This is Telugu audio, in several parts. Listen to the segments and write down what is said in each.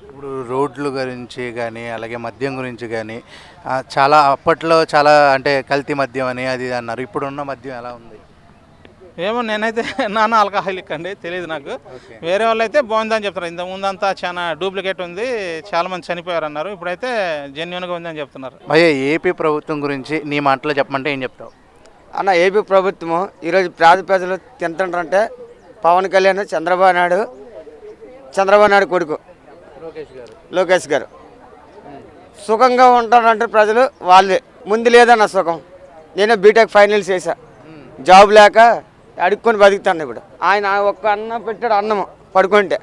ఇప్పుడు రోడ్లు గురించి కానీ అలాగే మద్యం గురించి కానీ చాలా అప్పట్లో చాలా అంటే కల్తీ మద్యం అని అది ఇది అన్నారు. ఇప్పుడున్న మద్యం ఎలా ఉంది? ఏమో నేనైతే నాన్న ఆల్కహాలిక్ అండి, తెలియదు నాకు. ఓకే. వేరే వాళ్ళు అయితే బాగుందని చెప్తున్నారు. ఇంతకు ముందంతా చాలా డూప్లికేట్ ఉంది, చాలామంది చనిపోయారు అన్నారు. ఇప్పుడైతే జెన్యున్గా ఉందని చెప్తున్నారు. భయ్య, ఏపీ ప్రభుత్వం గురించి నీ మాటలో చెప్పమంటే ఏం చెప్తావు? అన్న, ఏపీ ప్రభుత్వము ఈరోజు పేద ప్రజలు తింటుంటారంటే పవన్ కళ్యాణ్, చంద్రబాబు నాయుడు కొడుకు లోకేష్ గారు సుఖంగా ఉంటారంటే ప్రజలు వాళ్ళే. ముందు లేదన్న సుఖం. నేనే బీటెక్ ఫైనల్స్ చేశా, జాబ్ లేక అడుక్కొని బతుకుతాను. ఇప్పుడు ఆయన ఒక్క అన్నం పెట్టాడు, అన్నం పడుకుంటే.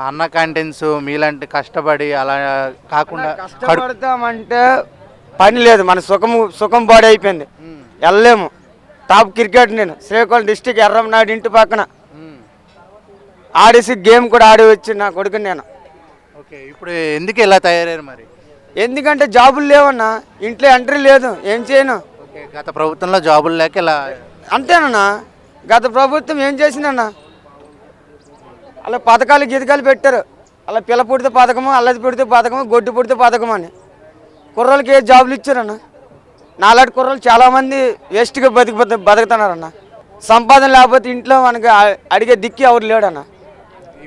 అన్న క్యాంటీన్స్ మీలాంటి కష్టపడి అలా కాకుండా కష్టపడతామంటే పని లేదు. మన సుఖం బాడీ అయిపోయింది, వెళ్ళలేము. టాప్ క్రికెట్ నేను శ్రీకాకుళం డిస్టిక్ ఎర్రమనాయుడు ఇంటి పక్కన ఆడేసి గేమ్ కూడా ఆడి వచ్చి నా కొడుకుని నేను. ఓకే, ఇప్పుడు ఎందుకు ఇలా తయారయ్యారు మరి? ఎందుకంటే జాబులు లేవన్నా, ఇంట్లో ఎంట్రీ లేదు, ఏం చేయను. ఓకే, గత ప్రభుత్వంలో జాబులు లేక ఇలా అంతేనన్నా. గత ప్రభుత్వం ఏం చేసిందన్నా, అలా పథకాలు గితకాలు పెట్టారు. అలా పిల్ల పుడితే పథకము, అల్లది పుడితే పథకము, గొడ్డు పుడితే పథకం అని కుర్రోళ్ళకి ఏ జాబులు ఇచ్చారన్న. నాలాంటి కుర్రోళ్ళు చాలామంది వేస్ట్గా బతుకుతున్నారన్న. సంపాదన లేకపోతే ఇంట్లో మనకి అడిగే దిక్కి ఎవరు లేడన్న.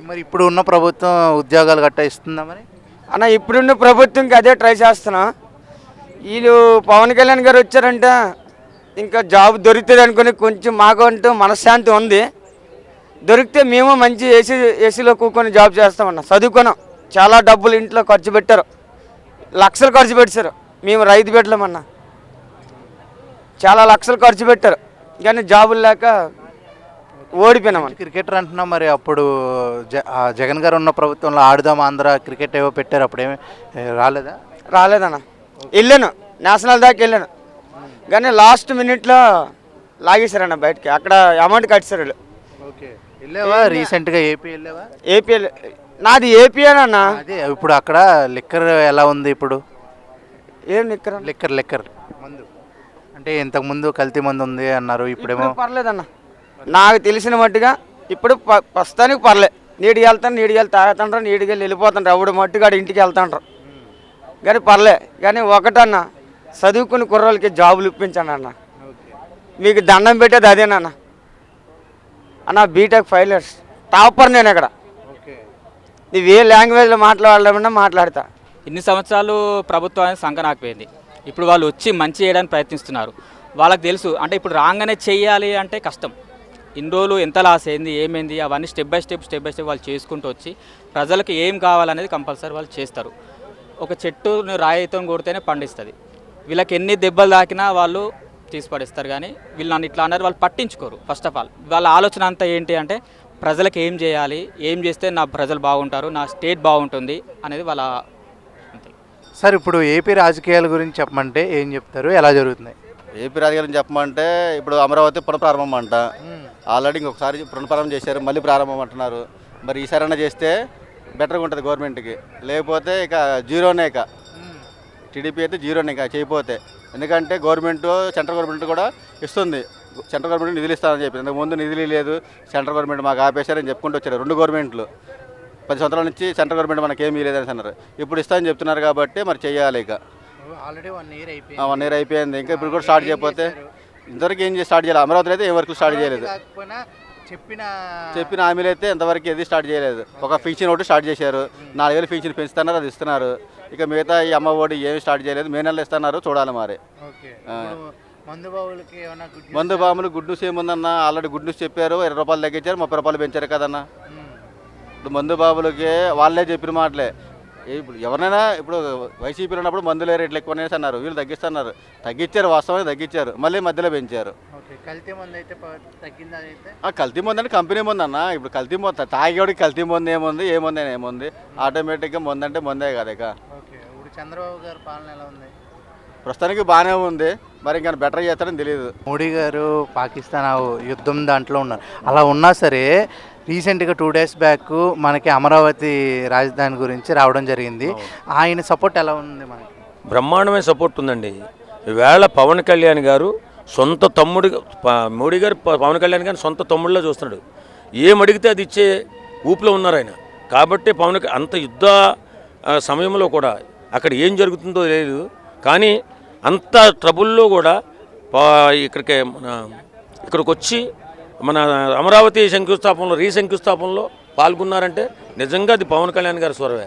మరి ఇప్పుడు ఉన్న ప్రభుత్వం ఉద్యోగాలు గట్టా ఇస్తుందా మరి? అన్న, ఇప్పుడున్న ప్రభుత్వంకి అదే ట్రై చేస్తున్నా. వీళ్ళు పవన్ కళ్యాణ్ గారు వచ్చారంటే ఇంకా జాబ్ దొరుకుతుంది అనుకుని కొంచెం మాకంటూ మనశ్శాంతి ఉంది. దొరికితే మేము మంచి ఏసీలో కూర్చొని జాబ్ చేస్తామన్న. చదువుకున్నాం, చాలా డబ్బులు ఇంట్లో ఖర్చు పెట్టారు, లక్షలు ఖర్చు పెట్టారు. మేము రైతు పెట్టలేమన్నా, చాలా లక్షలు ఖర్చు పెట్టారు, కానీ జాబులు లేక ఓడిపోయినామన్న. క్రికెటర్ అంటున్నాం, మరి అప్పుడు జగన్ గారు ఉన్న ప్రభుత్వంలో ఆడుదాం ఆంధ్ర క్రికెట్ ఏవో పెట్టారు, అప్పుడేమీ రాలేదా? రాలేదన్న. వెళ్ళాను, నేషనల్ దాకా వెళ్ళాను, కానీ లాస్ట్ మినిట్లో లాగేశారన్న బయటకి. అక్కడ అమౌంట్ కట్టారు వీళ్ళు. ఓకే, వెళ్ళావా రీసెంట్గా ఏపీ వెళ్ళావా? ఏపీ నాది ఏపీయేనన్నా. అదే ఇప్పుడు అక్కడ లిక్కర్ ఎలా ఉంది ఇప్పుడు? ఏం నిక్కర లిక్కర్ మందు అంటే ఇంతకుముందు కల్తీ మందు ఉంది అన్నారు, ఇప్పుడేమో పర్లేదన్న. నాకు తెలిసిన మట్టుగా ఇప్పుడు ప్రస్తుతానికి పర్లేదు. నీటికి వెళ్తాను తాగుతుంటారు, నీటికి వెళ్ళిపోతుంటారు. ఎవడు మట్టుగా ఇంటికి వెళ్తుంటారు, కానీ పర్లే. కానీ ఒకటన్నా, చదువుకుని కుర్రోళ్ళకి జాబులు ఇప్పించాను అన్న. మీకు దండం పెట్టేది అదేనన్న. అన్న, బీటెక్ ఫైనల్స్ టాపర్ నేను ఇక్కడ. నువ్వు ఏ లాంగ్వేజ్లో మాట్లాడాలన్నా మాట్లాడతా. ఇన్ని సంవత్సరాలు ప్రభుత్వానికి సంకనాకపోయింది. ఇప్పుడు వాళ్ళు వచ్చి మంచి చేయడానికి ప్రయత్నిస్తున్నారు. వాళ్ళకి తెలుసు, అంటే ఇప్పుడు రాగానే చెయ్యాలి అంటే కష్టం. ఇన్ని రోజులు ఎంత లాస్ అయింది, ఏమైంది, అవన్నీ స్టెప్ బై స్టెప్ వాళ్ళు చేసుకుంటూ వచ్చి ప్రజలకు ఏం కావాలనేది కంపల్సరీ వాళ్ళు చేస్తారు. ఒక చెట్టు రాయితో కొడితేనే పండిస్తుంది. వీళ్ళకి ఎన్ని దెబ్బలు తాకినా వాళ్ళు తీసి పడేస్తారు, కానీ వీళ్ళు నన్ను ఇట్లా అన్నారు వాళ్ళు పట్టించుకోరు. ఫస్ట్ ఆఫ్ ఆల్ వాళ్ళ ఆలోచన అంతా ఏంటి అంటే ప్రజలకు ఏం చేయాలి, ఏం చేస్తే నా ప్రజలు బాగుంటారు, నా స్టేట్ బాగుంటుంది అనేది వాళ్ళ అంతే. సార్, ఇప్పుడు ఏపీ రాజకీయాల గురించి చెప్పమంటే ఏం చెప్తారు, ఎలా జరుగుతున్నాయి? ఏపీ రాజకీయాలు చెప్పమంటే ఇప్పుడు అమరావతి పునఃప్రారంభం అంట. ఆల్రెడీ ఇంకొకసారి పునఃప్రారంభం చేశారు, మళ్ళీ ప్రారంభం అంటున్నారు. మరి ఈసారైనా చేస్తే బెటర్గా ఉంటుంది గవర్నమెంట్కి. లేకపోతే ఇక జీరోనే. ఇక టీడీపీ అయితే జీరోనే ఇక చేయకపోతే. ఎందుకంటే సెంట్రల్ గవర్నమెంట్ కూడా ఇస్తుంది, సెంట్రల్ గవర్నమెంట్ నిధులు ఇస్తామని చెప్పి. ఇంతకుముందు నిధులు లేదు, సెంట్రల్ గవర్నమెంట్ మాకు ఆపేశారని చెప్పుకుంటూ వచ్చారు. 2 గవర్నమెంట్లు 10 సంవత్సరాల నుంచి సెంట్రల్ గవర్నమెంట్ మనకేమీ లేదని అన్నారు. ఇప్పుడు ఇస్తామని చెప్తున్నారు కాబట్టి మరి చేయాలి. ఇక ఆల్రెడీ 1 ఇయర్ అయిపోయింది. ఇంకా ఇప్పుడు కూడా స్టార్ట్ చేయకపోతే ఇంతవరకు ఏం స్టార్ట్ చేయాలి. అమరావతిలో అయితే ఏం వర్క్ స్టార్ట్ చేయలేదు. చెప్పిన హామీలు అయితే ఇంతవరకు ఏది స్టార్ట్ చేయలేదు. ఒక ఫిక్షన్ ఒకటి స్టార్ట్ చేశారు, 4000 ఫిక్షన్ పెంచుతున్నారు, అది ఇస్తున్నారు. ఇక మిగతా ఈ అమ్మ ఒడి ఏమి స్టార్ట్ చేయలేదు. మే నెలలో ఇస్తున్నారు, చూడాలి మరి. మందు బాములు గుడ్ న్యూస్ ఏముందన్న, ఆల్రెడీ గుడ్ న్యూస్ చెప్పారు. 20 రూపాయలు తగ్గించారు, 30 రూపాయలు పెంచారు కదన్న. ఇప్పుడు మందు బాబులకి వాళ్ళే చెప్పిన మాటలే. ఇప్పుడు ఎవరినైనా ఇప్పుడు వైసీపీలో ఉన్నప్పుడు మందులే రేట్లు ఎక్కువ అన్నారు, వీళ్ళు తగ్గించారు, వాస్తవానికి తగ్గించారు, మళ్ళీ మధ్యలో పెంచారు. కల్తీ మందు అంటే కంపెనీ మందు అన్న. ఇప్పుడు కల్తీ మందు తాగేవాడికి కల్తీ మందు ఏముంది ఆటోమేటిక్గా మందు అంటే మందే కదా. ఇక చంద్రబాబు గారి పాలన ఎలా ఉంది? ప్రస్తుతానికి బాగానే ఉంది, మరి ఇంకా బెటర్ చేస్తారని తెలియదు. మోడీ గారు పాకిస్తాన్ యుద్ధం దాంట్లో ఉన్నారు. అలా ఉన్నా సరే రీసెంట్గా 2 days బ్యాక్ మనకి అమరావతి రాజధాని గురించి రావడం జరిగింది. ఆయన సపోర్ట్ ఎలా ఉంది మనకి? బ్రహ్మాండమైన సపోర్ట్ ఉందండి. ఈవేళ పవన్ కళ్యాణ్ గారు సొంత తమ్ముడు, మోడీ గారు పవన్ కళ్యాణ్ గారిని సొంత తమ్ముడిలో చూస్తున్నాడు. ఏం అడిగితే అది ఇచ్చే ఊపిలో ఉన్నారు ఆయన. కాబట్టి అంత యుద్ధ సమయంలో కూడా అక్కడ ఏం జరుగుతుందో లేదు, కానీ అంత ట్రబుల్లో కూడా ఇక్కడికి వచ్చి మన అమరావతి శంకుస్థాపనలో రీశంకుస్థాపనలో పాల్గొన్నారంటే నిజంగా అది పవన్ కళ్యాణ్ గారి స్వరమే.